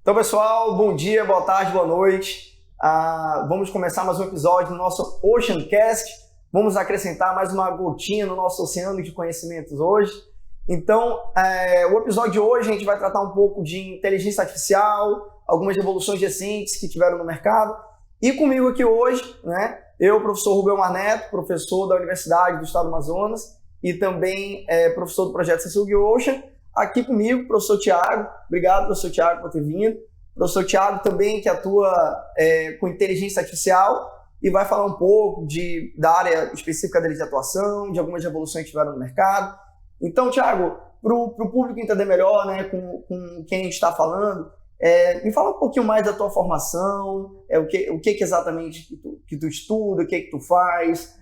Então, pessoal, bom dia, boa tarde, boa noite. Vamos começar mais um episódio do nosso OceanCast. Vamos acrescentar mais uma gotinha no nosso oceano de conhecimentos hoje. Então, o episódio de hoje a gente vai tratar um pouco de inteligência artificial, algumas revoluções recentes que tiveram no mercado. E comigo aqui hoje, né, eu, professor Rubem Marneto, professor da Universidade do Estado do Amazonas e também professor do projeto Samsung Ocean. Aqui comigo, professor Thiago. Obrigado, professor Thiago, por ter vindo. Professor Thiago também, que atua com inteligência artificial e vai falar um pouco da área específica dele de atuação, de algumas revoluções que tiveram no mercado. Então, Thiago, para o público entender melhor, né, com quem a gente está falando, me fala um pouquinho mais da tua formação, o que exatamente que tu estuda, o que tu faz,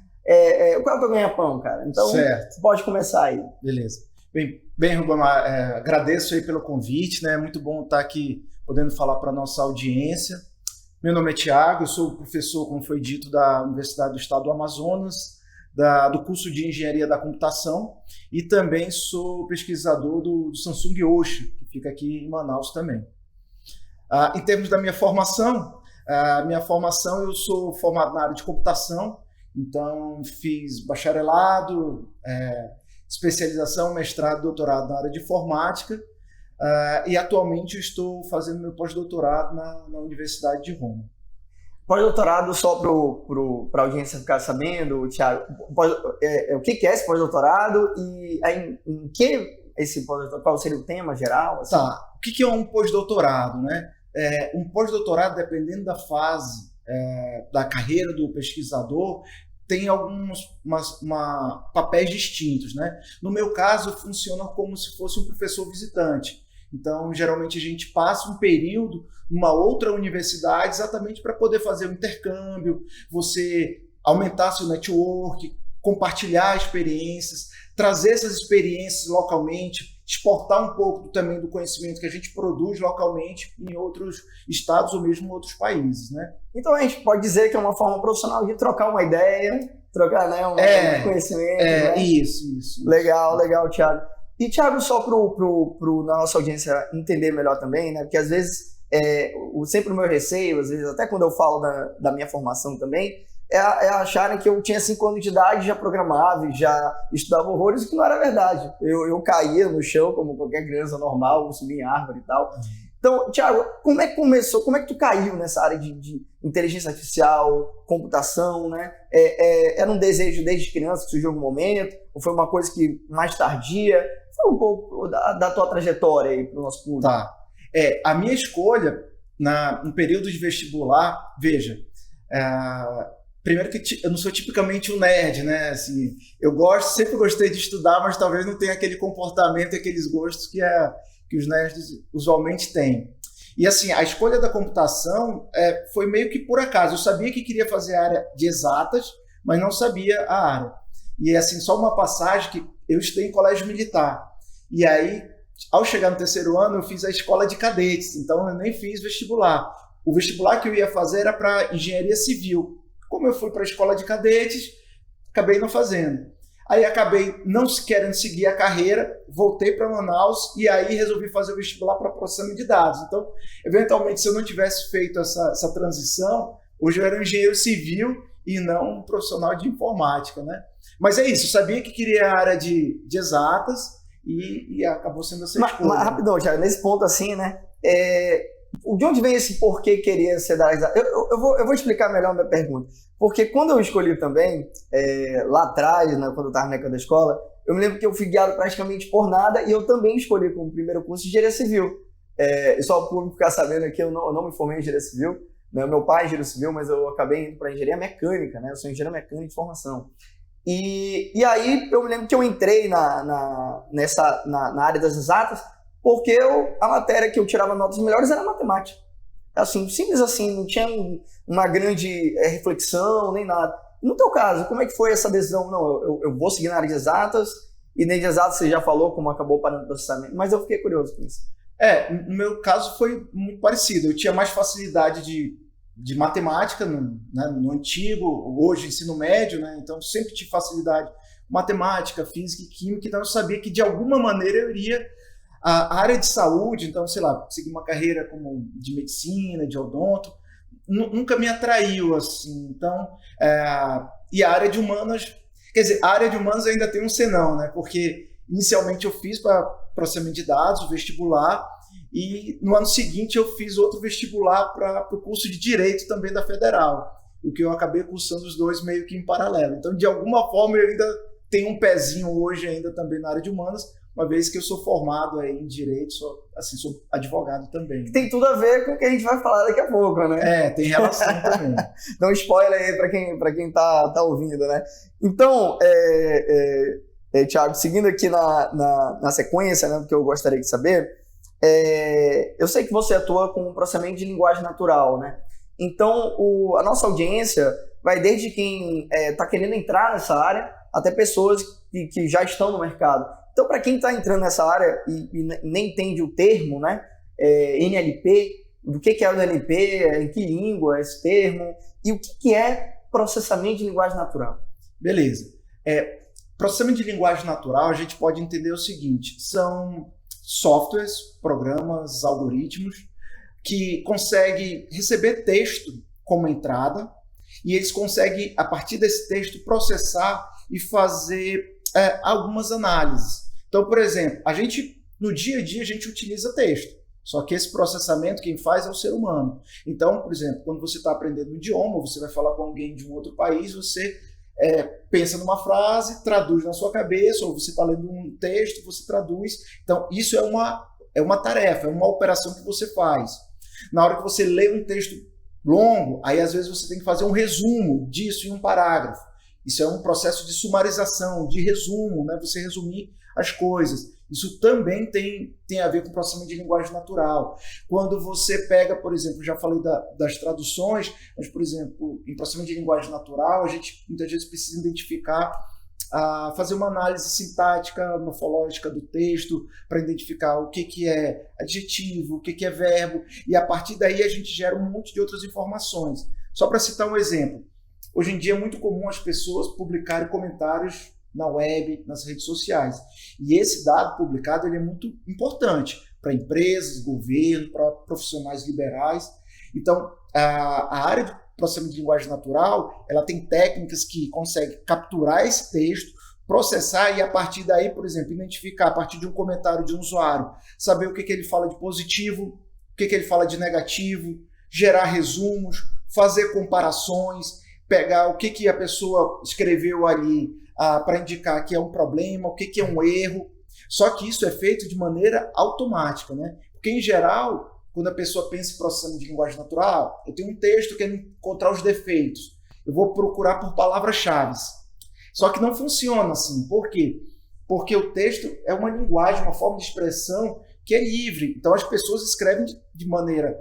qual é o teu ganha-pão, cara? Então, certo. Pode começar aí. Beleza. Bem, Rubem, agradeço aí pelo convite, né? Muito bom estar aqui podendo falar para a nossa audiência. Meu nome é Thiago, eu sou professor, como foi dito, da Universidade do Estado do Amazonas, do curso de Engenharia da Computação, e também sou pesquisador do Samsung Ocean, que fica aqui em Manaus também. Em termos da minha formação, eu sou formado na área de computação, então fiz bacharelado, especialização, mestrado, doutorado na área de informática, e atualmente eu estou fazendo meu pós-doutorado na Universidade de Roma. Pós-doutorado, só para a audiência ficar sabendo, Thiago, o que é esse pós-doutorado e em que esse pós-doutorado, qual seria o tema geral? Assim? Tá, o que é um pós-doutorado, né? Um pós-doutorado, dependendo da fase da carreira do pesquisador, tem alguns papéis distintos, né? No meu caso, funciona como se fosse um professor visitante. Então, geralmente, a gente passa um período numa outra universidade exatamente para poder fazer um intercâmbio, você aumentar seu network, compartilhar experiências, trazer essas experiências localmente, exportar um pouco também do conhecimento que a gente produz localmente em outros estados ou mesmo em outros países, né? Então a gente pode dizer que é uma forma profissional de trocar uma ideia, trocar, né, um conhecimento. Né? Isso. Legal, Thiago. E, Thiago, só para a nossa audiência entender melhor também, né? Porque às vezes, sempre o meu receio, às vezes até quando eu falo da minha formação também, é acharem que eu tinha 5 anos de idade, já programava e já estudava horrores, o que não era verdade. Eu caía no chão como qualquer criança normal, subia em árvore e tal. Então, Thiago, como é que começou? Como é que tu caiu nessa área de inteligência artificial, computação, né? Era um desejo desde criança que surgiu em algum momento? Ou foi uma coisa que mais tardia? Fala um pouco da tua trajetória aí para o nosso público. Tá. A minha escolha no período de vestibular, veja, primeiro que eu não sou tipicamente um nerd, né? Assim, sempre gostei de estudar, mas talvez não tenha aquele comportamento e aqueles gostos que os nerds usualmente têm. E assim, a escolha da computação foi meio que por acaso. Eu sabia que queria fazer a área de exatas, mas não sabia a área. E assim, só uma passagem que eu estudei em colégio militar. E aí, ao chegar no 3º ano, eu fiz a escola de cadetes, então eu nem fiz vestibular. O vestibular que eu ia fazer era para engenharia civil. Como eu fui para a escola de cadetes, acabei não fazendo. Aí acabei não querendo seguir a carreira, voltei para Manaus e aí resolvi fazer o vestibular para processamento de dados. Então, eventualmente, se eu não tivesse feito essa transição, hoje eu era um engenheiro civil e não um profissional de informática, né? Mas é isso, eu sabia que queria a área de exatas e acabou sendo essa escolha. Mas rapidão, Thiago, nesse ponto assim, né? De onde vem esse porquê querer ser da área? Eu vou explicar melhor a minha pergunta. Porque quando eu escolhi também, lá atrás, né, quando eu estava na época da escola, eu me lembro que eu fui guiado praticamente por nada e eu também escolhi como primeiro curso de engenharia civil. E só o público ficar sabendo aqui, eu não me formei em engenharia civil, né? Meu pai é engenheiro civil, mas eu acabei indo para engenharia mecânica, né? Eu sou engenheiro mecânico de formação. E aí eu me lembro que eu entrei na área das exatas porque a matéria que eu tirava notas melhores era matemática. Assim, simples assim, não tinha uma grande reflexão, nem nada. No teu caso, como é que foi essa decisão? Não, eu vou seguir na área de exatas, e nem de exatas você já falou como acabou parando o processamento, mas eu fiquei curioso com isso. No meu caso foi muito parecido. Eu tinha mais facilidade de matemática no antigo, hoje ensino médio, né? Então sempre tive facilidade matemática, física e química, então eu sabia que de alguma maneira eu iria A área de saúde, então, sei lá, seguir uma carreira como de medicina, de odonto, nunca me atraiu, assim. Então, e a área de humanas, quer dizer, a área de humanas ainda tem um senão, né? Porque inicialmente eu fiz para processamento de dados, o vestibular, e no ano seguinte eu fiz outro vestibular para o curso de Direito também da Federal, o que eu acabei cursando os dois meio que em paralelo. Então, de alguma forma, eu ainda tenho um pezinho hoje ainda também na área de humanas, uma vez que eu sou formado aí em Direito, sou advogado também. Tem tudo a ver com o que a gente vai falar daqui a pouco, né? Tem relação também. Dá um spoiler aí para quem tá ouvindo, né? Então, Thiago, seguindo aqui na sequência, né, do que eu gostaria de saber, eu sei que você atua com processamento de linguagem natural, né? Então, a nossa audiência vai desde quem está querendo entrar nessa área até pessoas que já estão no mercado. Então, para quem está entrando nessa área e nem entende o termo, né? NLP, do que é o NLP, em que língua é esse termo, e o que é processamento de linguagem natural? Beleza. Processamento de linguagem natural, a gente pode entender o seguinte: são softwares, programas, algoritmos que conseguem receber texto como entrada e eles conseguem, a partir desse texto, processar e fazer algumas análises. Então, por exemplo, no dia a dia a gente utiliza texto, só que esse processamento quem faz é o ser humano. Então, por exemplo, quando você está aprendendo um idioma, você vai falar com alguém de um outro país, você pensa numa frase, traduz na sua cabeça, ou você está lendo um texto, você traduz. Então, isso é uma tarefa, é uma operação que você faz. Na hora que você lê um texto longo, aí às vezes você tem que fazer um resumo disso em um parágrafo. Isso é um processo de sumarização, de resumo, né? Você resumir as coisas. Isso também tem a ver com processamento de linguagem natural. Quando você pega, por exemplo, já falei das traduções, mas, por exemplo, em processamento de linguagem natural, a gente muitas vezes precisa identificar, fazer uma análise sintática, morfológica do texto, para identificar o que é adjetivo, o que é verbo, e a partir daí a gente gera um monte de outras informações. Só para citar um exemplo, hoje em dia é muito comum as pessoas publicarem comentários na web, nas redes sociais. E esse dado publicado ele é muito importante para empresas, governo, para profissionais liberais. Então, a área de processamento de linguagem natural, ela tem técnicas que conseguem capturar esse texto, processar e, a partir daí, por exemplo, identificar, a partir de um comentário de um usuário, saber o que ele fala de positivo, o que ele fala de negativo, gerar resumos, fazer comparações, pegar o que a pessoa escreveu ali para indicar que é um problema, o que é um erro. Só que isso é feito de maneira automática, né? Porque, em geral, quando a pessoa pensa em processamento de linguagem natural, eu tenho um texto querendo encontrar os defeitos. Eu vou procurar por palavras-chave. Só que não funciona assim. Por quê? Porque o texto é uma linguagem, uma forma de expressão que é livre. Então, as pessoas escrevem de maneira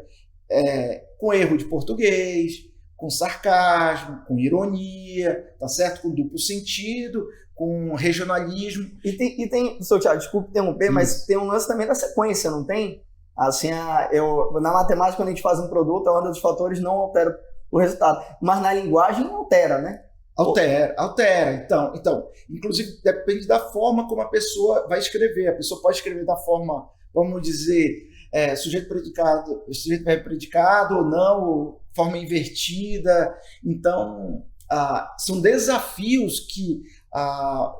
com erro de português, com sarcasmo, com ironia, tá certo? Com duplo sentido, com regionalismo. E tem seu Thiago, desculpe interromper, mas tem um lance também da sequência, não tem? Assim, na matemática, quando a gente faz um produto, a ordem dos fatores não altera o resultado. Mas na linguagem altera, né? Altera. Então, inclusive, depende da forma como a pessoa vai escrever. A pessoa pode escrever da forma, vamos dizer, sujeito predicado ou não, ou forma invertida. Então, são desafios que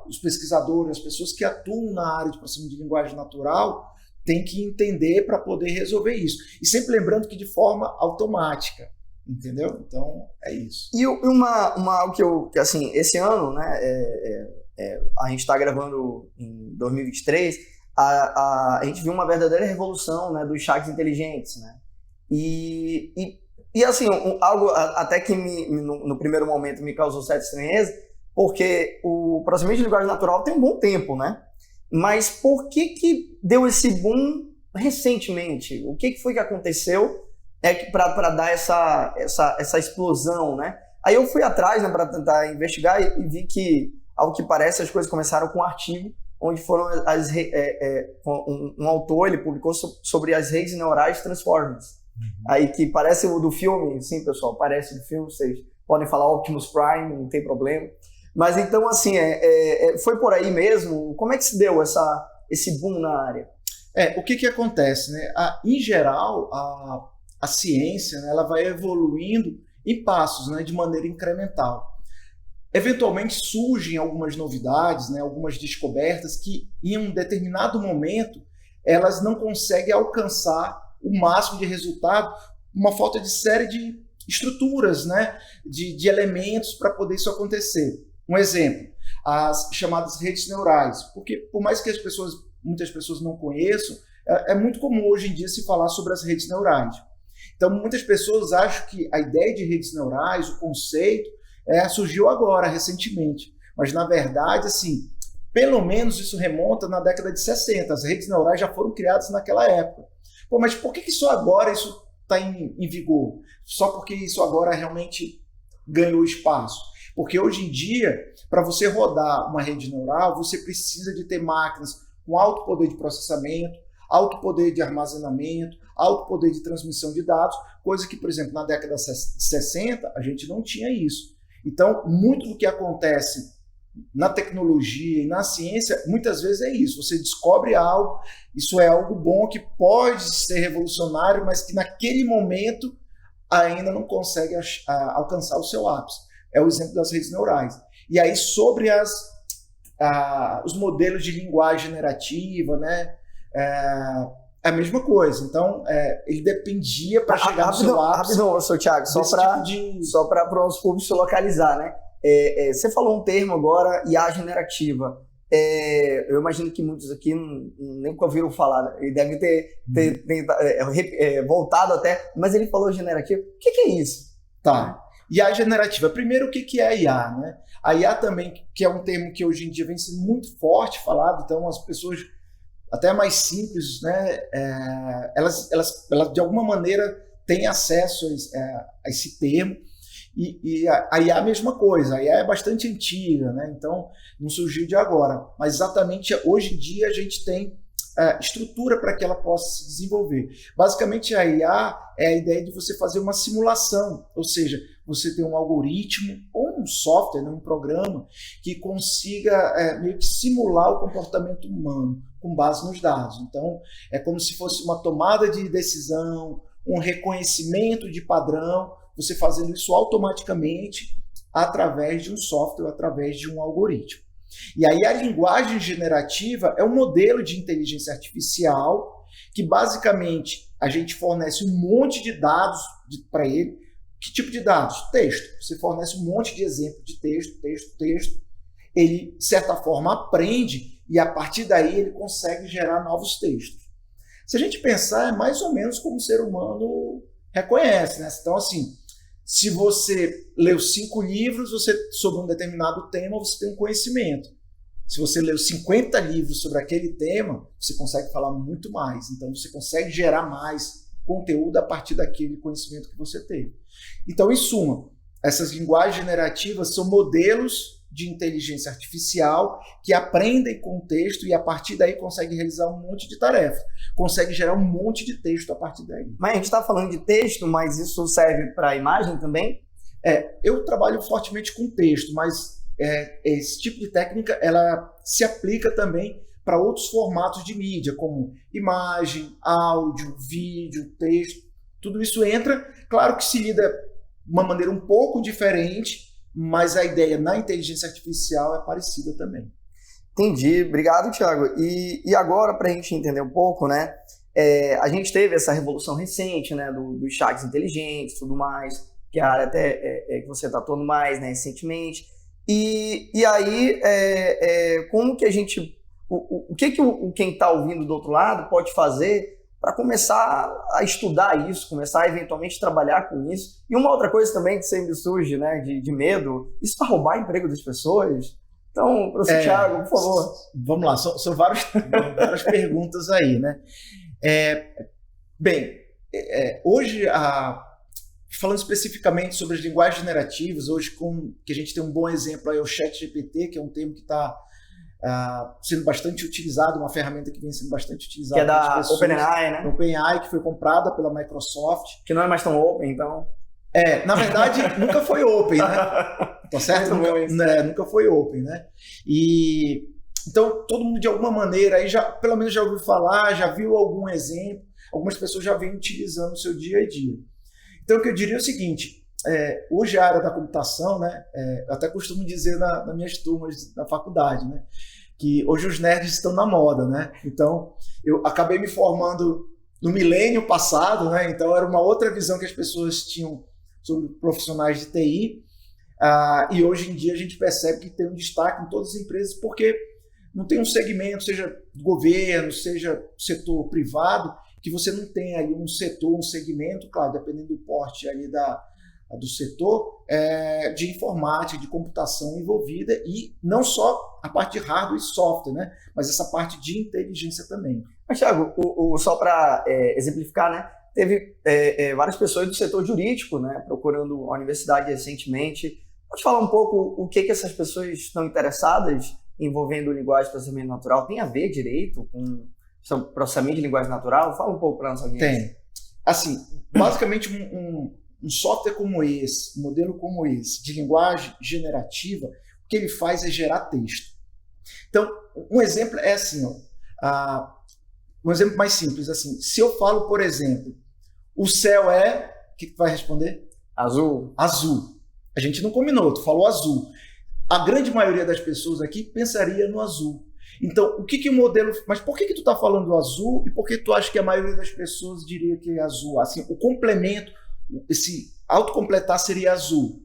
os pesquisadores, as pessoas que atuam na área de processamento de linguagem natural têm que entender para poder resolver isso. E sempre lembrando que de forma automática, entendeu? Então, é isso. E algo que assim, esse ano, né, a gente está gravando em 2023, a gente viu uma verdadeira revolução, né, dos chats inteligentes, né? E assim, algo até que no primeiro momento me causou certa estranheza, porque o processamento de linguagem natural tem um bom tempo, né? Mas por que deu esse boom recentemente? O que foi que aconteceu para dar essa explosão, né? Aí eu fui atrás, né, para tentar investigar e vi que, ao que parece, as coisas começaram com um artigo onde foram um autor, ele publicou sobre as redes neurais Transformers. Aí que parece o do filme, sim, pessoal, parece do filme, vocês podem falar Optimus Prime, não tem problema. Mas então, assim, foi por aí mesmo? Como é que se deu esse boom na área? O que acontece, né? Em geral, a ciência, né, ela vai evoluindo em passos, né, de maneira incremental. Eventualmente surgem algumas novidades, né, algumas descobertas que, em um determinado momento, elas não conseguem alcançar o máximo de resultado, uma falta de série de estruturas, né, de elementos para poder isso acontecer. Um exemplo, as chamadas redes neurais, porque por mais que muitas pessoas não conheçam, é muito comum hoje em dia se falar sobre as redes neurais. Então, muitas pessoas acham que a ideia de redes neurais, o conceito, surgiu agora, recentemente. Mas, na verdade, assim, pelo menos isso remonta na década de 60. As redes neurais já foram criadas naquela época. Mas por que só agora isso está em vigor? Só porque isso agora realmente ganhou espaço? Porque hoje em dia, para você rodar uma rede neural, você precisa de ter máquinas com alto poder de processamento, alto poder de armazenamento, alto poder de transmissão de dados, coisa que, por exemplo, na década de 60, a gente não tinha isso. Então, muito do que acontece na tecnologia e na ciência, muitas vezes é isso. Você descobre algo, isso é algo bom, que pode ser revolucionário, mas que naquele momento ainda não consegue alcançar o seu ápice. É o exemplo das redes neurais. E aí, sobre os modelos de linguagem generativa, né? É a mesma coisa. Então, ele dependia para chegar no seu ápice. Rapidão, seu Thiago, só para o nosso público se localizar, né? Você falou um termo agora, IA generativa. Eu imagino que muitos aqui nunca ouviram falar, né? Ele deve ter voltado até, mas ele falou generativa. O que é isso? Tá. IA generativa. Primeiro, o que é a IA, né? A IA também, que é um termo que hoje em dia vem sendo muito forte falado, então as pessoas até mais simples, né? Elas de alguma maneira têm acesso a esse termo. E a IA é a mesma coisa. A IA é bastante antiga, né? Então não surgiu de agora. Mas exatamente hoje em dia a gente tem estrutura para que ela possa se desenvolver. Basicamente, a IA é a ideia de você fazer uma simulação, ou seja, você tem um algoritmo ou um software, um programa que consiga meio que simular o comportamento humano com base nos dados. Então, é como se fosse uma tomada de decisão, um reconhecimento de padrão, você fazendo isso automaticamente através de um software, através de um algoritmo. E aí a linguagem generativa é um modelo de inteligência artificial que basicamente a gente fornece um monte de dados para ele. Que tipo de dados? Texto. Você fornece um monte de exemplo de texto. Ele, de certa forma, aprende e a partir daí ele consegue gerar novos textos. Se a gente pensar, é mais ou menos como o ser humano reconhece, né? Então, assim, se você leu 5 livros sobre um determinado tema, você tem um conhecimento. Se você leu 50 livros sobre aquele tema, você consegue falar muito mais. Então, você consegue gerar mais conteúdo a partir daquele conhecimento que você teve. Então, em suma, essas linguagens generativas são modelos de inteligência artificial que aprendem com o texto e, a partir daí, conseguem realizar um monte de tarefas. Conseguem gerar um monte de texto a partir daí. Mas a gente está falando de texto, mas isso serve para imagem também? Eu trabalho fortemente com texto, mas esse tipo de técnica ela se aplica também para outros formatos de mídia, como imagem, áudio, vídeo, texto. Tudo isso entra, claro que se lida de uma maneira um pouco diferente, mas a ideia na inteligência artificial é parecida também. Entendi, obrigado, Thiago. E agora, para a gente entender um pouco, né? A gente teve essa revolução recente, né, dos chats inteligentes e tudo mais, que é a área até que você está atuando mais, né, recentemente. E aí, como que a gente... O que quem está ouvindo do outro lado pode fazer para começar a estudar isso, começar a eventualmente trabalhar com isso? E uma outra coisa também que sempre surge, né, de medo, isso para roubar emprego das pessoas? Então, professor Thiago, por favor. Vamos lá, são várias perguntas aí, né? Hoje, falando especificamente sobre as linguagens generativas, hoje que a gente tem um bom exemplo aí, é o ChatGPT, que é um termo que está sendo bastante utilizado, uma ferramenta que vem sendo bastante utilizada. Que é da OpenAI, né? OpenAI, que foi comprada pela Microsoft. Que não é mais tão open, então. Na verdade, nunca foi open, né? Tá certo? Nunca foi open, né? E Então, todo mundo, de alguma maneira, aí já, pelo menos já ouviu falar, já viu algum exemplo, algumas pessoas já vêm utilizando no seu dia a dia. Então, o que eu diria é o seguinte, hoje a área da computação, né, eu até costumo dizer nas minhas turmas da faculdade, né, que hoje os nerds estão na moda, né? Então, eu acabei me formando no milênio passado, né? Então, era uma outra visão que as pessoas tinham sobre profissionais de TI, e hoje em dia a gente percebe que tem um destaque em todas as empresas, porque não tem um segmento, seja do governo, seja setor privado, que você não tem ali um setor, um segmento, claro, dependendo do porte ali do setor, de informática, de computação envolvida, e não só a parte de hardware e software, né? Mas essa parte de inteligência também. Mas, Thiago, só para exemplificar, né? Teve várias pessoas do setor jurídico, né, procurando a universidade recentemente. Pode falar um pouco o que essas pessoas estão interessadas envolvendo linguagem de processamento natural? Tem a ver direito com processamento de linguagem natural? Fala um pouco para a nossa audiência. Tem. Assim, basicamente um software como esse, um modelo como esse, de linguagem generativa, o que ele faz é gerar texto. Então, um exemplo é assim, um exemplo mais simples, assim, se eu falo, por exemplo, o céu é... O que vai responder? Azul. Azul. A gente não combinou, tu falou azul. A grande maioria das pessoas aqui pensaria no azul. Então, o que o modelo... Mas por que tu está falando do azul e por que tu acha que a maioria das pessoas diria que é azul? Assim, o complemento, esse autocompletar seria azul.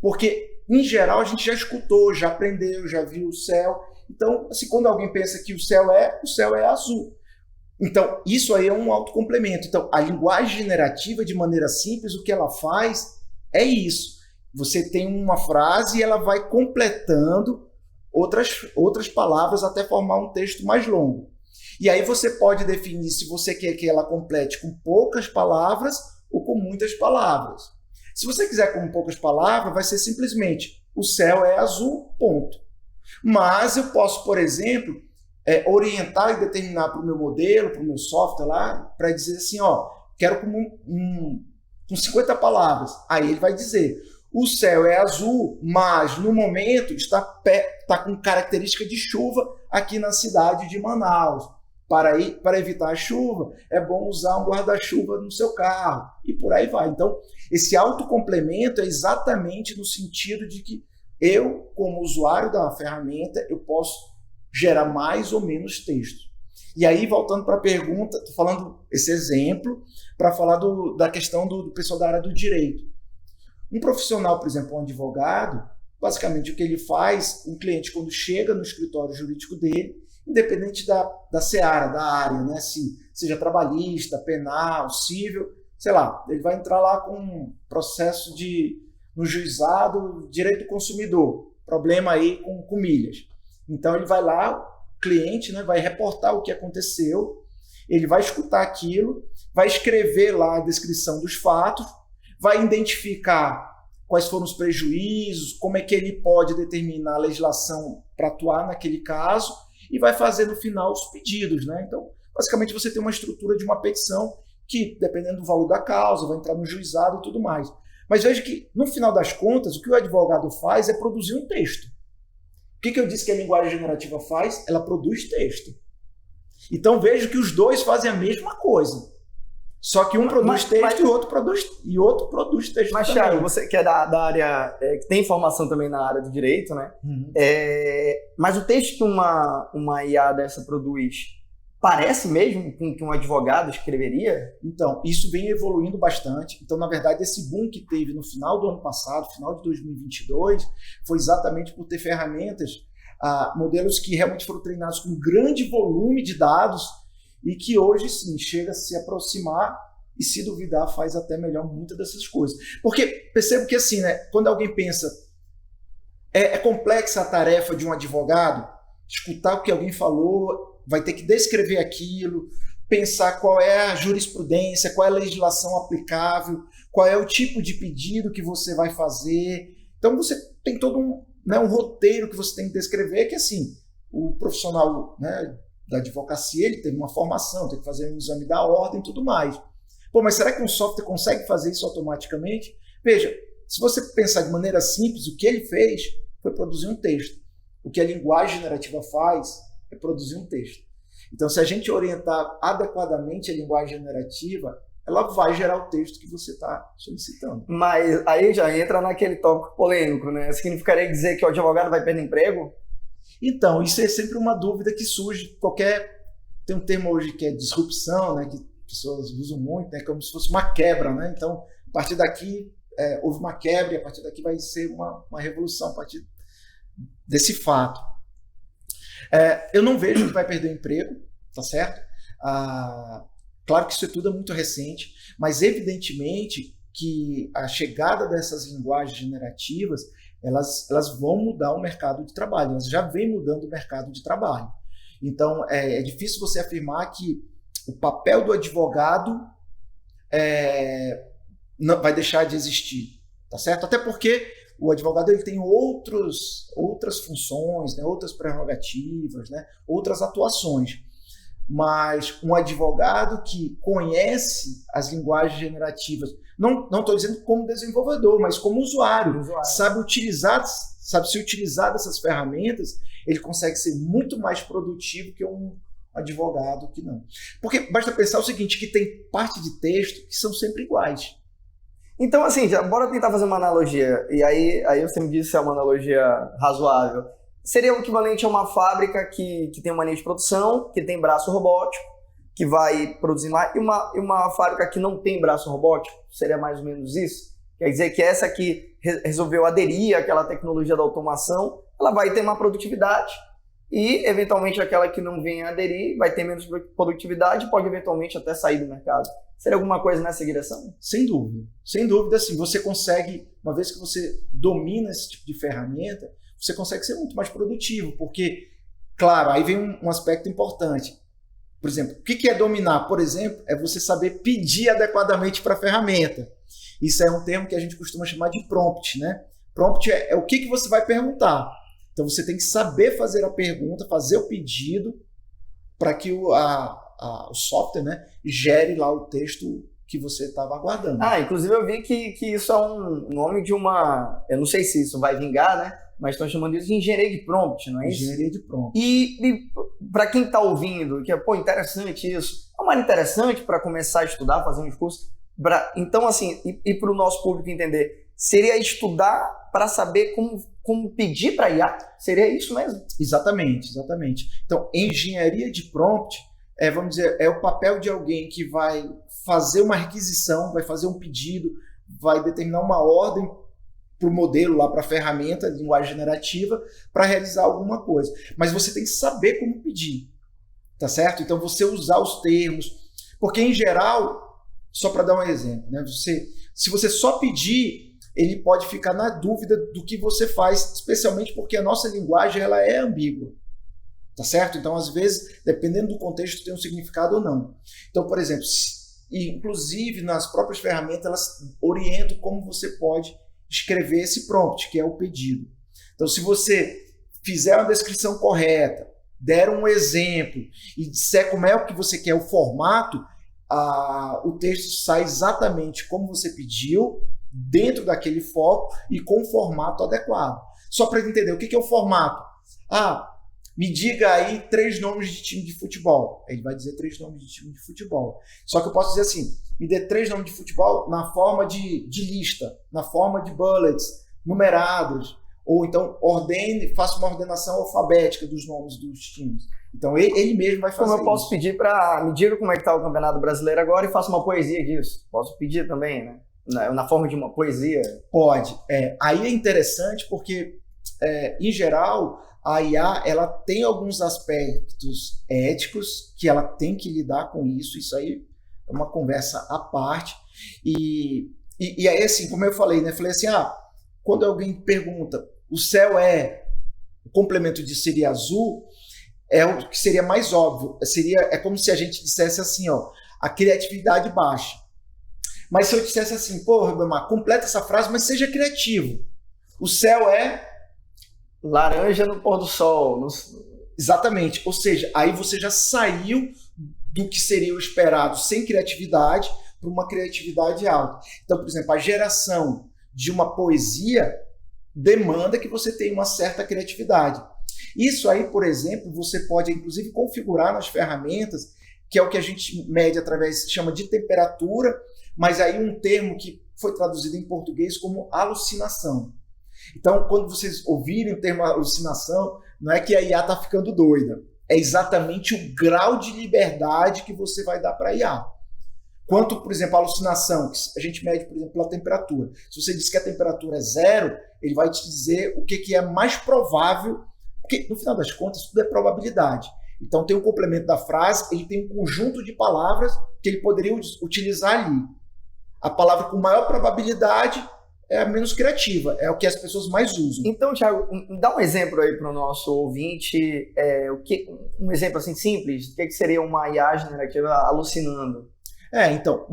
Porque, em geral, a gente já escutou, já aprendeu, já viu o céu. Então, assim, quando alguém pensa que o céu é azul. Então, isso aí é um autocomplemento. Então, a linguagem generativa, de maneira simples, o que ela faz é isso. Você tem uma frase e ela vai completando outras palavras até formar um texto mais longo. E aí você pode definir se você quer que ela complete com poucas palavras ou com muitas palavras. Se você quiser com poucas palavras, vai ser simplesmente o céu é azul, ponto. Mas eu posso, por exemplo, orientar e determinar para o meu modelo, para o meu software lá, para dizer assim, quero com 50 palavras. Aí ele vai dizer, o céu é azul, mas no momento está com característica de chuva aqui na cidade de Manaus. Para evitar a chuva, é bom usar um guarda-chuva no seu carro. E por aí vai. Então, esse autocomplemento é exatamente no sentido de que eu, como usuário da ferramenta, eu posso gerar mais ou menos texto. E aí, voltando para a pergunta, estou falando esse exemplo para falar da questão do pessoal da área do direito. Um profissional, por exemplo, um advogado, basicamente o que ele faz, um cliente quando chega no escritório jurídico dele, independente da seara, da área, né? Se seja trabalhista, penal, civil, sei lá, ele vai entrar lá com um processo no juizado, direito do consumidor, problema aí com milhas. Então ele vai lá, o cliente, né, vai reportar o que aconteceu, ele vai escutar aquilo, vai escrever lá a descrição dos fatos, vai identificar quais foram os prejuízos, como é que ele pode determinar a legislação para atuar naquele caso e vai fazer no final os pedidos, né? Então, basicamente você tem uma estrutura de uma petição que, dependendo do valor da causa, vai entrar no juizado e tudo mais. Mas veja que, no final das contas, o que o advogado faz é produzir um texto. O que eu disse que a linguagem generativa faz? Ela produz texto. Então, veja que os dois fazem a mesma coisa. Só que um produz texto e outro produz texto. Mas, também. Thiago, você que é da área, que tem formação também na área do direito, né? Uhum. Mas o texto que uma IA dessa produz parece mesmo com que um advogado escreveria? Então, isso vem evoluindo bastante. Então, na verdade, esse boom que teve no final do ano passado, final de 2022, foi exatamente por ter ferramentas, modelos que realmente foram treinados com grande volume de dados e que hoje, sim, chega a se aproximar e, se duvidar, faz até melhor muitas dessas coisas. Porque percebo que, assim, né, quando alguém pensa, é complexa a tarefa de um advogado, escutar o que alguém falou, vai ter que descrever aquilo, pensar qual é a jurisprudência, qual é a legislação aplicável, qual é o tipo de pedido que você vai fazer. Então, você tem todo um roteiro que você tem que descrever, que, assim, o profissional, né, da advocacia, ele teve uma formação, tem que fazer um exame da ordem e tudo mais. Pô, mas será que um software consegue fazer isso automaticamente? Veja, se você pensar de maneira simples, o que ele fez foi produzir um texto. o que a linguagem generativa faz é produzir um texto. Então, se a gente orientar adequadamente a linguagem generativa, ela vai gerar o texto que você está solicitando. Mas aí já entra naquele tópico polêmico, né? Significaria dizer que o advogado vai perder emprego? Então, isso é sempre uma dúvida que surge. Tem um termo hoje que é disrupção, né? Que as pessoas usam muito, né? Como se fosse uma quebra, né? Então, a partir daqui, houve uma quebra e a partir daqui vai ser uma revolução a partir desse fato. Eu não vejo que vai perder o emprego, tá certo? Claro que isso tudo é muito recente, mas evidentemente que a chegada dessas linguagens generativas, elas vão mudar o mercado de trabalho, elas já vêm mudando o mercado de trabalho. Então, é difícil você afirmar que o papel do advogado não vai deixar de existir, tá certo? Até porque o advogado ele tem outras funções, né, outras prerrogativas, né, outras atuações. Mas um advogado que conhece as linguagens generativas, não estou dizendo como desenvolvedor, mas como usuário, sabe se utilizar dessas ferramentas, ele consegue ser muito mais produtivo que um advogado que não. Porque basta pensar o seguinte, que tem parte de texto que são sempre iguais. Então, assim, bora tentar fazer uma analogia. E aí você me disse se é uma analogia razoável. Seria o equivalente a uma fábrica que tem uma linha de produção, que tem braço robótico, que vai produzir lá, e uma fábrica que não tem braço robótico. Seria mais ou menos isso? Quer dizer que essa que resolveu aderir àquela tecnologia da automação, ela vai ter uma produtividade e, eventualmente, aquela que não vem a aderir vai ter menos produtividade e pode, eventualmente, até sair do mercado. Seria alguma coisa nessa direção? Sem dúvida. Sem dúvida, sim. Você consegue, uma vez que você domina esse tipo de ferramenta, você consegue ser muito mais produtivo, porque, claro, aí vem um aspecto importante. Por exemplo, o que é dominar? Por exemplo, é você saber pedir adequadamente para a ferramenta. Isso é um termo que a gente costuma chamar de prompt, né? Prompt é o que você vai perguntar. Então, você tem que saber fazer a pergunta, fazer o pedido para que o software, né, gere lá o texto que você estava aguardando. Inclusive eu vi que isso é um nome de uma... Eu não sei se isso vai vingar, né? Mas estão chamando isso de engenharia de prompt, não é isso? Engenharia de prompt. E para quem está ouvindo, que é, interessante isso, é uma área interessante para começar a estudar, fazer uns cursos. Então, assim, e para o nosso público entender, seria estudar para saber como pedir para IA? Seria isso mesmo? Exatamente. Então, engenharia de prompt, vamos dizer, é o papel de alguém que vai fazer uma requisição, vai fazer um pedido, vai determinar uma ordem para o modelo, lá para a ferramenta de linguagem generativa, para realizar alguma coisa. Mas você tem que saber como pedir, tá certo? Então, você usar os termos, porque em geral, só para dar um exemplo, né? Se você só pedir, ele pode ficar na dúvida do que você faz, especialmente porque a nossa linguagem ela é ambígua, tá certo? Então, às vezes, dependendo do contexto, tem um significado ou não. Então, por exemplo, inclusive nas próprias ferramentas, elas orientam como você pode escrever esse prompt, que é o pedido. Então, se você fizer uma descrição correta, der um exemplo e disser como é o que você quer, o formato, o texto sai exatamente como você pediu, dentro daquele foco e com o formato adequado. Só para entender, o que é o formato? Me diga aí 3 nomes de time de futebol. Ele vai dizer 3 nomes de time de futebol. Só que eu posso dizer assim, me dê 3 nomes de futebol na forma de lista, na forma de bullets, numerados, ou então faça uma ordenação alfabética dos nomes dos times. Então ele mesmo vai fazer isso. Como eu posso pedir para me diga como é que está o Campeonato Brasileiro agora e faça uma poesia disso? Posso pedir também, né? Na forma de uma poesia? Pode. Aí é interessante porque, em geral, a IA ela tem alguns aspectos éticos que ela tem que lidar com isso. Isso aí é uma conversa à parte. E aí, assim, como eu falei, né? Falei assim, quando alguém pergunta, o céu o complemento de seria azul, é o que seria mais óbvio. É como se a gente dissesse assim, a criatividade baixa. Mas se eu dissesse assim, Ribamar, completa essa frase, mas seja criativo. O céu é laranja no pôr do sol. Exatamente. Ou seja, aí você já saiu do que seria o esperado sem criatividade para uma criatividade alta. Então, por exemplo, a geração de uma poesia demanda que você tenha uma certa criatividade. Isso aí, por exemplo, você pode, inclusive, configurar nas ferramentas, que é o que a gente mede através, chama de temperatura, mas aí um termo que foi traduzido em português como alucinação. Então, quando vocês ouvirem o termo alucinação, não é que a IA está ficando doida, é exatamente o grau de liberdade que você vai dar para a IA. Quanto, por exemplo, a alucinação, que a gente mede, por exemplo, pela temperatura. Se você diz que a temperatura é 0, ele vai te dizer o que é mais provável, porque, no final das contas, tudo é probabilidade. Então, tem um complemento da frase, ele tem um conjunto de palavras que ele poderia utilizar ali. A palavra com maior probabilidade é a menos criativa, é o que as pessoas mais usam. Então, Thiago, dá um exemplo aí para o nosso ouvinte, um exemplo assim simples, o que seria uma IA generativa alucinando? Então,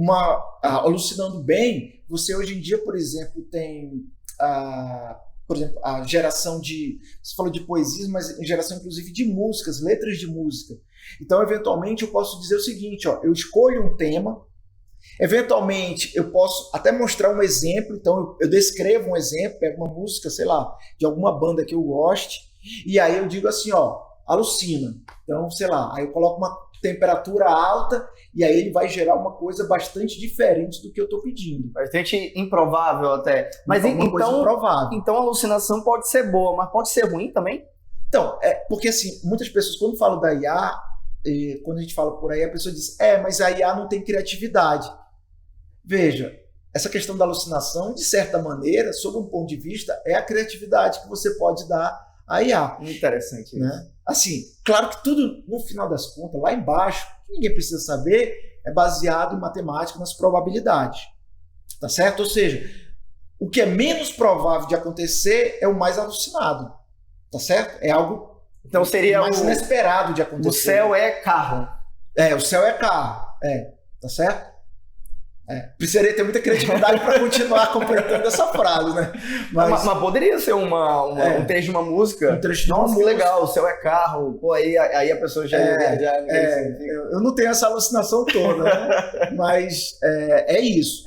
alucinando bem, você hoje em dia, por exemplo, tem a geração de, você falou de poesias, mas geração inclusive de músicas, letras de música. Então, eventualmente, eu posso dizer o seguinte, eu escolho um tema, eventualmente eu posso até mostrar um exemplo, então eu descrevo um exemplo, pego uma música, sei lá, de alguma banda que eu goste, e aí eu digo assim, alucina. Então, sei lá, aí eu coloco uma temperatura alta e aí ele vai gerar uma coisa bastante diferente do que eu estou pedindo. Bastante improvável até. Mas coisa improvável. Então a alucinação pode ser boa, mas pode ser ruim também? Então, porque assim, muitas pessoas quando falam da IA, quando a gente fala por aí, a pessoa diz, mas a IA não tem criatividade. Veja, essa questão da alucinação, de certa maneira, sob um ponto de vista, é a criatividade que você pode dar à IA. Interessante. Né? Assim, claro que tudo, no final das contas, lá embaixo, que ninguém precisa saber, é baseado em matemática, nas probabilidades. Tá certo? Ou seja, o que é menos provável de acontecer é o mais alucinado. Tá certo? É algo então seria mais inesperado de acontecer. O céu é carro. O céu é carro. Tá certo? Precisaria ter muita criatividade para continuar completando essa frase, né? Mas poderia ser um trecho de uma música. Um trecho de uma música. Que legal, o céu é carro. Pô, aí a pessoa já... eu não tenho essa alucinação toda, né? Mas é isso.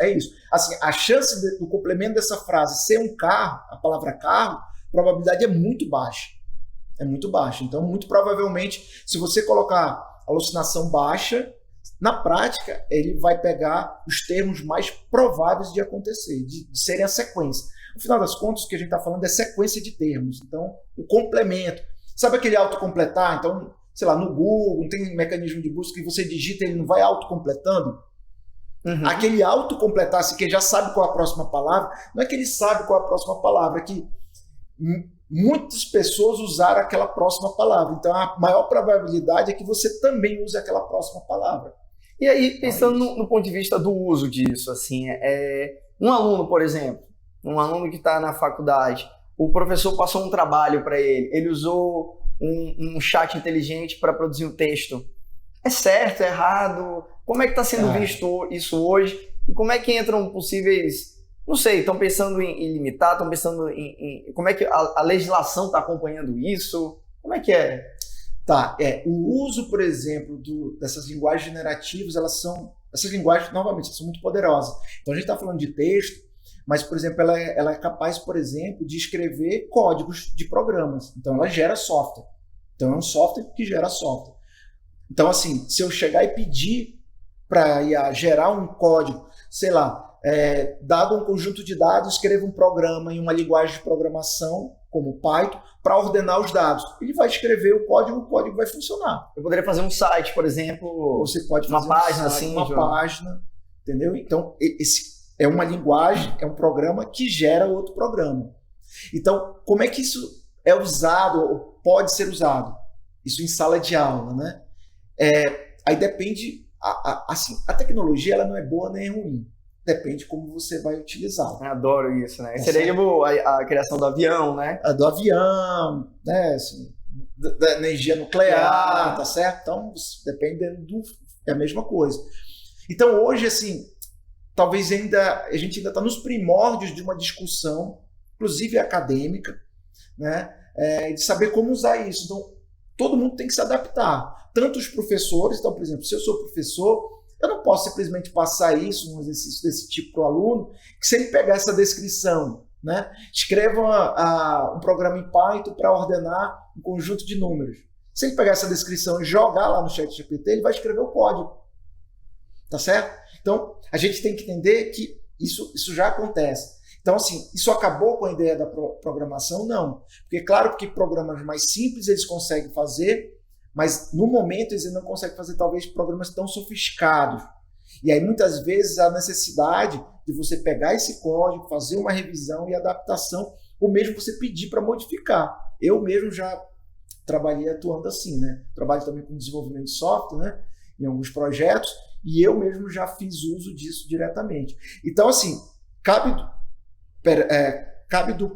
Assim, a chance do complemento dessa frase ser um carro, a palavra carro, a probabilidade é muito baixa. É muito baixa. Então, muito provavelmente, se você colocar alucinação baixa, na prática, ele vai pegar os termos mais prováveis de acontecer, de serem a sequência. No final das contas, o que a gente está falando é sequência de termos. Então, o complemento. Sabe aquele autocompletar? Então, sei lá, no Google, não tem mecanismo de busca que você digita e ele não vai autocompletando? Uhum. Aquele autocompletar, assim, que ele já sabe qual é a próxima palavra, não é que ele sabe qual é a próxima palavra, é que muitas pessoas usaram aquela próxima palavra. Então, a maior probabilidade é que você também use aquela próxima palavra. E aí, pensando no ponto de vista do uso disso, assim, um aluno, por exemplo, um aluno que está na faculdade, o professor passou um trabalho para ele usou um chat inteligente para produzir um texto. É certo, é errado? Como é que está sendo visto isso hoje? E como é que entram possíveis... Não sei, estão pensando em limitar, estão pensando em como é que a legislação está acompanhando isso? Como é que é? O uso, por exemplo, dessas linguagens generativas, essas linguagens, novamente, são muito poderosas. Então, a gente está falando de texto, mas, por exemplo, ela é capaz, por exemplo, de escrever códigos de programas. Então, ela gera software. Então, é um software que gera software. Então, assim, se eu chegar e pedir para IA gerar um código, sei lá, dado um conjunto de dados, escreva um programa em uma linguagem de programação, como Python, para ordenar os dados. Ele vai escrever o código vai funcionar. Eu poderia fazer um site, por exemplo. Você pode fazer uma página assim, uma página, entendeu? Então, esse é uma linguagem, é um programa que gera outro programa. Então, como é que isso é usado, ou pode ser usado? Isso em sala de aula, né? Aí depende, assim, a tecnologia ela não é boa nem ruim. Depende como você vai utilizar. Eu adoro isso, né? Seria tipo a criação do avião, né? Do avião, né? Assim, da energia nuclear, tá certo? Então, dependendo é a mesma coisa. Então, hoje, assim, talvez a gente ainda está nos primórdios de uma discussão, inclusive acadêmica, né? De saber como usar isso. Então, todo mundo tem que se adaptar. Tanto os professores, então, por exemplo, se eu sou professor, eu não posso simplesmente passar um exercício desse tipo para o aluno, que se ele pegar essa descrição né? Escreva um programa em Python para ordenar um conjunto de números. Se ele pegar essa descrição e jogar lá no ChatGPT, ele vai escrever o código. Tá certo? Então, a gente tem que entender que isso já acontece. Então, assim, isso acabou com a ideia da programação? Não. Porque, claro que programas mais simples eles conseguem fazer, mas no momento eles ainda não conseguem fazer, talvez, programas tão sofisticados. E aí, muitas vezes, a necessidade de você pegar esse código, fazer uma revisão e adaptação, ou mesmo você pedir para modificar. Eu mesmo já trabalhei atuando assim, né? Trabalho também com desenvolvimento de software, né? Em alguns projetos, e eu mesmo já fiz uso disso diretamente. Então, assim, cabe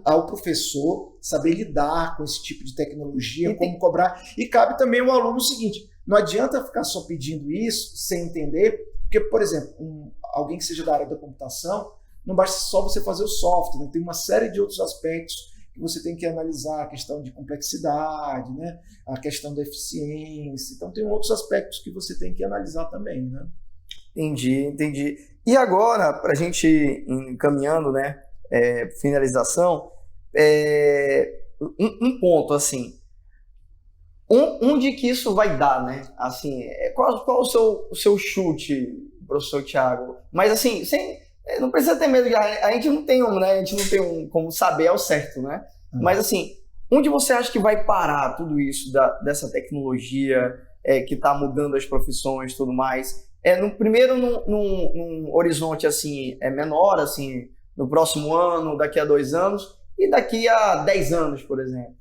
ao professor saber lidar com esse tipo de tecnologia, como cobrar, e cabe também ao aluno o seguinte, não adianta ficar só pedindo isso sem entender, porque, por exemplo, alguém que seja da área da computação, não basta só você fazer o software, né? Tem uma série de outros aspectos que você tem que analisar, a questão de complexidade, né? A questão da eficiência, então tem outros aspectos que você tem que analisar também, né? Entendi. E agora, para a gente ir encaminhando, né, finalização, um ponto, assim, onde que isso vai dar, né? Assim, qual o seu chute, professor Thiago? Mas, assim, não precisa ter medo, a gente não tem como saber ao certo, né? Mas, assim, onde você acha que vai parar tudo isso dessa tecnologia que está mudando as profissões e tudo mais? Primeiro, num horizonte, assim, menor, assim, no próximo ano, daqui a 2 anos, e daqui a 10 anos, por exemplo.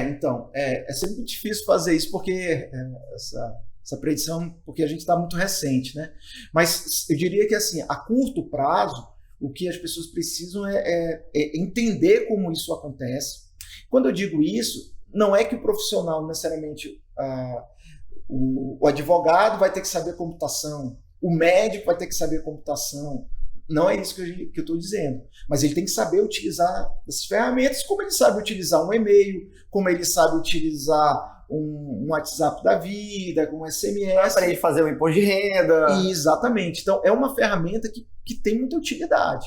Então, é sempre difícil fazer isso, porque essa predição, porque a gente está muito recente, né? Mas eu diria que, assim, a curto prazo, o que as pessoas precisam é entender como isso acontece. Quando eu digo isso, não é que o profissional necessariamente, o advogado vai ter que saber computação, o médico vai ter que saber computação. Não é isso que eu estou dizendo. Mas ele tem que saber utilizar essas ferramentas, como ele sabe utilizar um e-mail, como ele sabe utilizar um WhatsApp da vida, um SMS. Para ele fazer o imposto de renda. Exatamente. Então, é uma ferramenta que tem muita utilidade.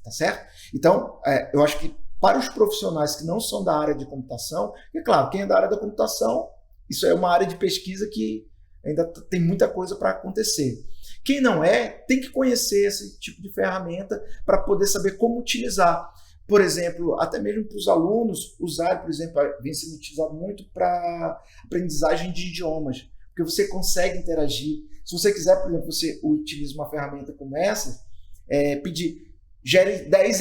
Tá certo? Então, eu acho que para os profissionais que não são da área de computação, é claro, quem é da área da computação, isso é uma área de pesquisa que ainda tem muita coisa para acontecer. Quem não tem que conhecer esse tipo de ferramenta para poder saber como utilizar. Por exemplo, até mesmo para os alunos usarem, por exemplo, vem sendo utilizado muito para aprendizagem de idiomas, porque você consegue interagir. Se você quiser, por exemplo, você utiliza uma ferramenta como essa, gere 10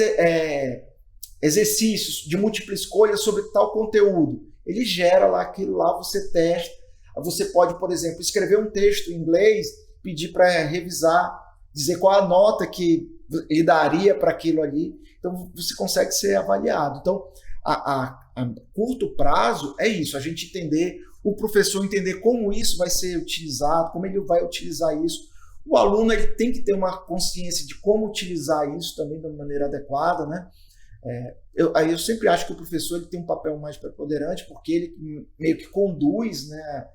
exercícios de múltipla escolha sobre tal conteúdo. Ele gera lá aquilo lá, você testa. Você pode, por exemplo, escrever um texto em inglês, pedir para revisar, dizer qual a nota que ele daria para aquilo ali. Então, você consegue ser avaliado. Então, a curto prazo é isso, a gente entender, o professor entender como isso vai ser utilizado, como ele vai utilizar isso. O aluno ele tem que ter uma consciência de como utilizar isso também da maneira adequada, né? Eu sempre acho que o professor ele tem um papel mais preponderante, porque ele meio que conduz, né,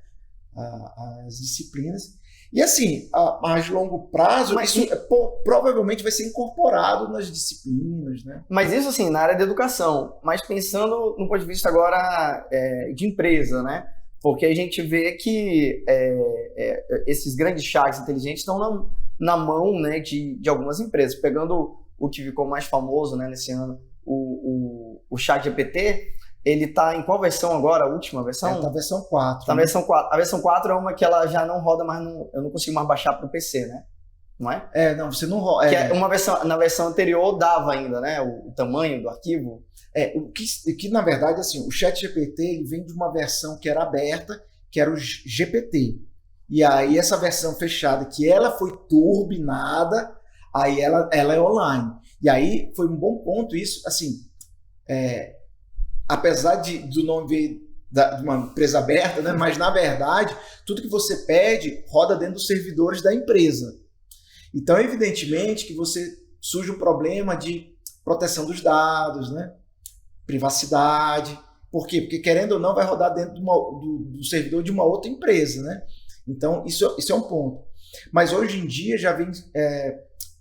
as disciplinas. E assim, a mais longo prazo, isso provavelmente vai ser incorporado nas disciplinas, né? Mas isso assim, na área da educação, mas pensando no ponto de vista agora de empresa, né? Porque a gente vê que esses grandes chats inteligentes estão na mão, né, de algumas empresas. Pegando o que ficou mais famoso, né, nesse ano, o ChatGPT, ele está em qual versão agora? A última versão? Está na versão 4. Está na versão 4. A versão 4 é uma que ela já não roda mais, eu não consigo mais baixar para o PC, né? Não é? Não, você não roda. Na versão anterior dava ainda, né? O tamanho do arquivo. O que na verdade, assim, o ChatGPT ele vem de uma versão que era aberta, que era o GPT. E aí essa versão fechada, que ela foi turbinada, aí ela é online. E aí foi um bom ponto isso, assim, apesar do nome vir de uma empresa aberta, né? Mas na verdade, tudo que você pede roda dentro dos servidores da empresa. Então, evidentemente, que surge um problema de proteção dos dados, né? Privacidade. Por quê? Porque, querendo ou não, vai rodar dentro do servidor de uma outra empresa, né? Então, isso é um ponto. Mas hoje em dia já vem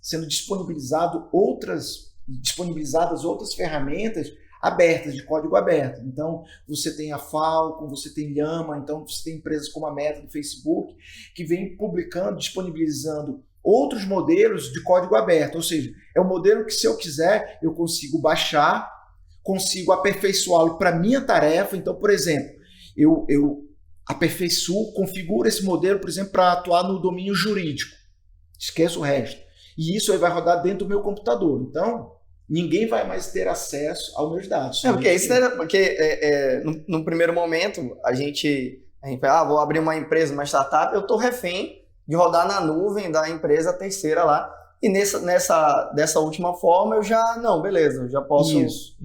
sendo disponibilizado outras disponibilizadas outras ferramentas abertas, de código aberto. Então, você tem a Falcon, você tem Llama, então você tem empresas como a Meta do Facebook, que vem publicando, disponibilizando outros modelos de código aberto. Ou seja, é um modelo que, se eu quiser, eu consigo baixar, consigo aperfeiçoá-lo para minha tarefa. Então, por exemplo, eu aperfeiçoo, configuro esse modelo, por exemplo, para atuar no domínio jurídico. Esqueço o resto. E isso aí vai rodar dentro do meu computador. Então, ninguém vai mais ter acesso aos meus dados. No primeiro momento, a gente vou abrir uma empresa, uma startup, eu estou refém de rodar na nuvem da empresa terceira lá. E dessa última forma, eu já posso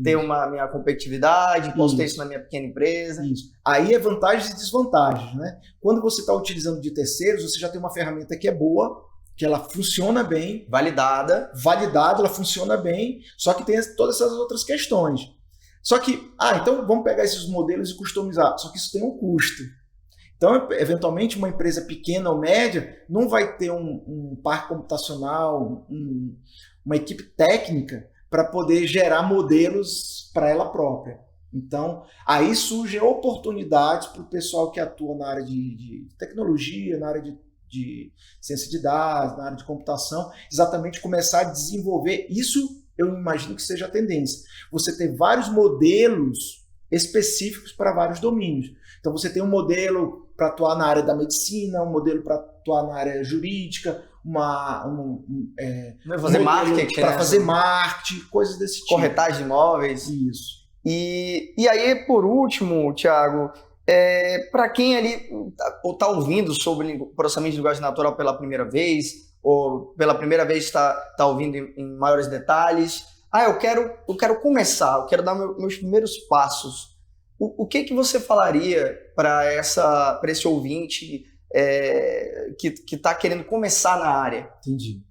ter minha competitividade, posso ter isso na minha pequena empresa. Isso. Aí é vantagens e desvantagens, né? Quando você está utilizando de terceiros, você já tem uma ferramenta que é boa, que ela funciona bem. Validada, ela funciona bem, só que tem todas essas outras questões. Só que, então vamos pegar esses modelos e customizar. Só que isso tem um custo. Então, eventualmente, uma empresa pequena ou média não vai ter um parque computacional, uma equipe técnica para poder gerar modelos para ela própria. Então, aí surgem oportunidades para o pessoal que atua na área de tecnologia, na área de ciência de dados, na área de computação, exatamente começar a desenvolver. Isso eu imagino que seja a tendência. Você ter vários modelos específicos para vários domínios. Então, você tem um modelo para atuar na área da medicina, um modelo para atuar na área jurídica, fazer marketing, para fazer marketing, coisas desse tipo. Corretagem de imóveis. Isso. E aí, por último, Thiago, para quem ali está ouvindo sobre processamento de linguagem natural pela primeira vez, ou pela primeira vez está ouvindo em maiores detalhes, eu quero começar, eu quero dar meus primeiros passos. O que você falaria para esse ouvinte que está querendo começar na área? Entendi.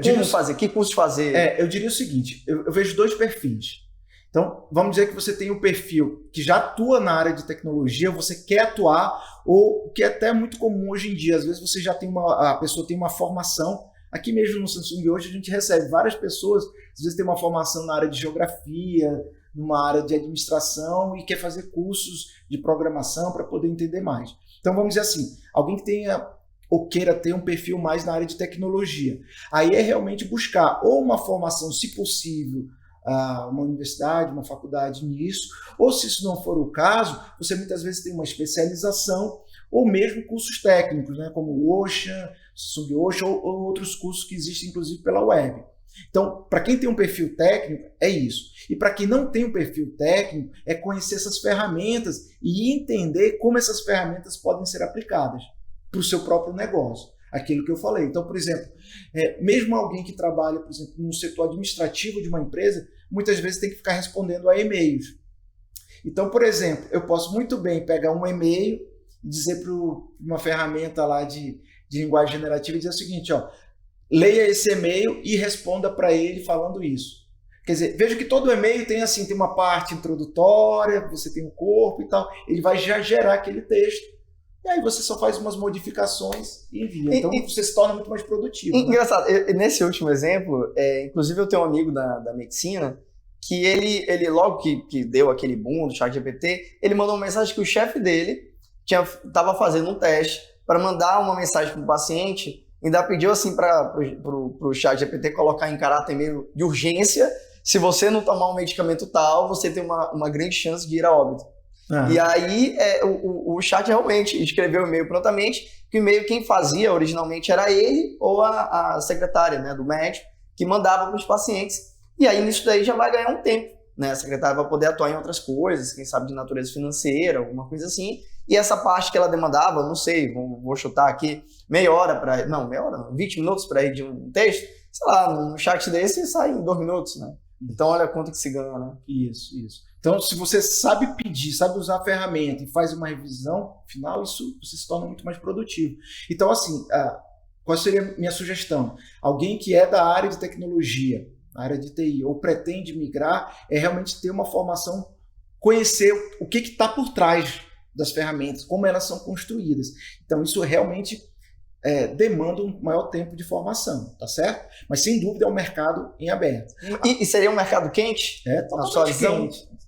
Como fazer? Que curso fazer? Eu diria o seguinte, eu vejo dois perfis. Então, vamos dizer que você tem um perfil que já atua na área de tecnologia, você quer atuar, ou que é até muito comum hoje em dia. Às vezes você já tem a pessoa tem uma formação. Aqui mesmo no Samsung hoje a gente recebe várias pessoas, às vezes tem uma formação na área de geografia, numa área de administração e quer fazer cursos de programação para poder entender mais. Então vamos dizer assim, alguém que tenha ou queira ter um perfil mais na área de tecnologia. Aí é realmente buscar ou uma formação, se possível, uma universidade, uma faculdade nisso, ou se isso não for o caso, você muitas vezes tem uma especialização ou mesmo cursos técnicos, né, como o Ocean, Samsung Ocean ou outros cursos que existem inclusive pela web. Então, para quem tem um perfil técnico, é isso. E para quem não tem um perfil técnico, é conhecer essas ferramentas e entender como essas ferramentas podem ser aplicadas para o seu próprio negócio. Aquilo que eu falei. Então, por exemplo, mesmo alguém que trabalha, por exemplo, no setor administrativo de uma empresa, muitas vezes tem que ficar respondendo a e-mails. Então, por exemplo, eu posso muito bem pegar um e-mail e dizer para uma ferramenta lá de linguagem generativa e dizer o seguinte, leia esse e-mail e responda para ele falando isso. Quer dizer, veja que todo e-mail tem uma parte introdutória, você tem um corpo e tal, ele vai já gerar aquele texto, e aí você só faz umas modificações e envia. Então você se torna muito mais produtivo. Engraçado, nesse último exemplo, inclusive eu tenho um amigo da medicina, que ele logo que deu aquele boom do ChatGPT, ele mandou uma mensagem que o chefe dele estava fazendo um teste para mandar uma mensagem para o paciente. Ainda pediu assim para o ChatGPT colocar em caráter meio de urgência, se você não tomar um medicamento tal, você tem uma grande chance de ir a óbito. E aí o chat realmente escreveu o e-mail prontamente, que o e-mail quem fazia originalmente era ele ou a secretária, né, do médico, que mandava para os pacientes. E aí nisso daí já vai ganhar um tempo, né? A secretária vai poder atuar em outras coisas, quem sabe de natureza financeira, alguma coisa assim. E essa parte que ela demandava, não sei, vou chutar aqui, meia hora, 20 minutos para ir de um texto, sei lá, no chat desse sai em 2 minutos, né? Então olha quanto que se ganha, né? Isso. Então, se você sabe pedir, sabe usar a ferramenta e faz uma revisão final, isso você se torna muito mais produtivo. Então, assim, qual seria a minha sugestão? Alguém que é da área de tecnologia, na área de TI, ou pretende migrar, é realmente ter uma formação, conhecer o que está por trás das ferramentas, como elas são construídas. Então, isso realmente demanda um maior tempo de formação, tá certo? Mas sem dúvida é um mercado em aberto. E seria um mercado quente?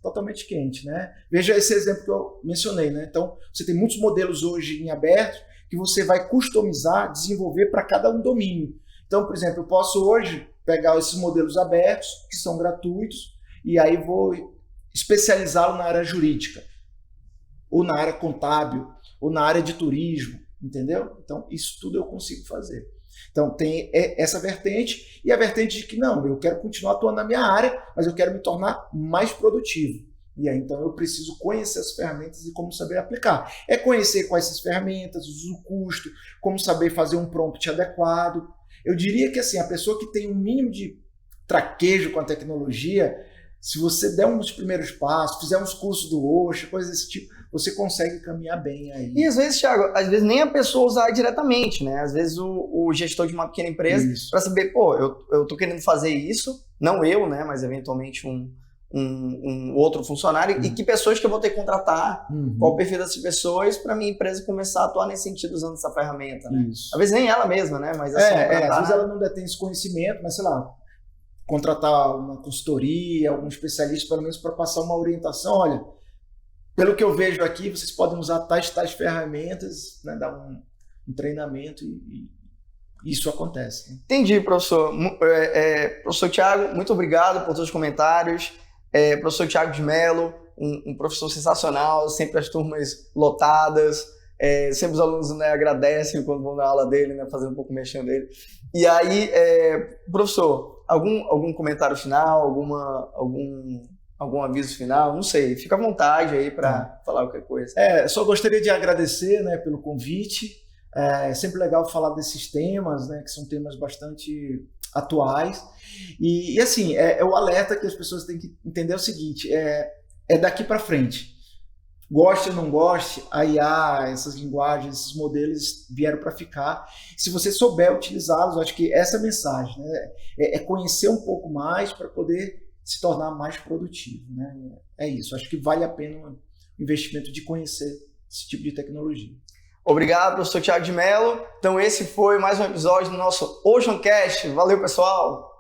Totalmente quente, né? Veja esse exemplo que eu mencionei, né? Então, você tem muitos modelos hoje em aberto que você vai customizar, desenvolver para cada um domínio. Então, por exemplo, eu posso hoje pegar esses modelos abertos, que são gratuitos, e aí vou especializá-lo na área jurídica, ou na área contábil, ou na área de turismo, entendeu? Então, isso tudo eu consigo fazer. Então, tem essa vertente, e a vertente de que não, eu quero continuar atuando na minha área, mas eu quero me tornar mais produtivo. E aí, então, eu preciso conhecer as ferramentas e como saber aplicar. É conhecer quais essas ferramentas, o custo, como saber fazer um prompt adequado. Eu diria que, assim, a pessoa que tem um mínimo de traquejo com a tecnologia, se você der uns primeiros passos, fizer uns cursos do Osho, coisas desse tipo, você consegue caminhar bem aí. E às vezes, Thiago, nem a pessoa usar diretamente, né? Às vezes o gestor de uma pequena empresa, para saber, pô, eu tô querendo fazer isso, não eu, né? Mas eventualmente um outro funcionário, e que pessoas que eu vou ter que contratar, qual o perfil dessas pessoas, para minha empresa começar a atuar nesse sentido usando essa ferramenta, né? Isso. Às vezes nem ela mesma, né? Mas assim, às vezes ela não detém esse conhecimento, mas sei lá, contratar uma consultoria, algum especialista, pelo menos para passar uma orientação. Olha, pelo que eu vejo aqui, vocês podem usar tais ferramentas, né, dar um treinamento e isso acontece. Né? Entendi, professor. Professor Thiago, muito obrigado por todos os comentários. Professor Thiago de Mello, um professor sensacional, sempre as turmas lotadas, sempre os alunos, né, agradecem quando vão na aula dele, né, fazendo um pouco mexendo dele. E aí, professor, algum comentário final, algum aviso final? Não sei, fica à vontade aí para falar qualquer coisa. Só gostaria de agradecer, né, pelo convite. É sempre legal falar desses temas, né, que são temas bastante atuais. E assim, o alerta que as pessoas têm que entender o seguinte, é daqui para frente. Goste ou não goste, a IA, essas linguagens, esses modelos vieram para ficar. Se você souber utilizá-los, eu acho que essa é a mensagem, né? É conhecer um pouco mais para poder se tornar mais produtivo, né? É isso, acho que vale a pena o investimento de conhecer esse tipo de tecnologia. Obrigado, professor Thiago de Mello. Então esse foi mais um episódio do nosso OceanCast. Valeu, pessoal!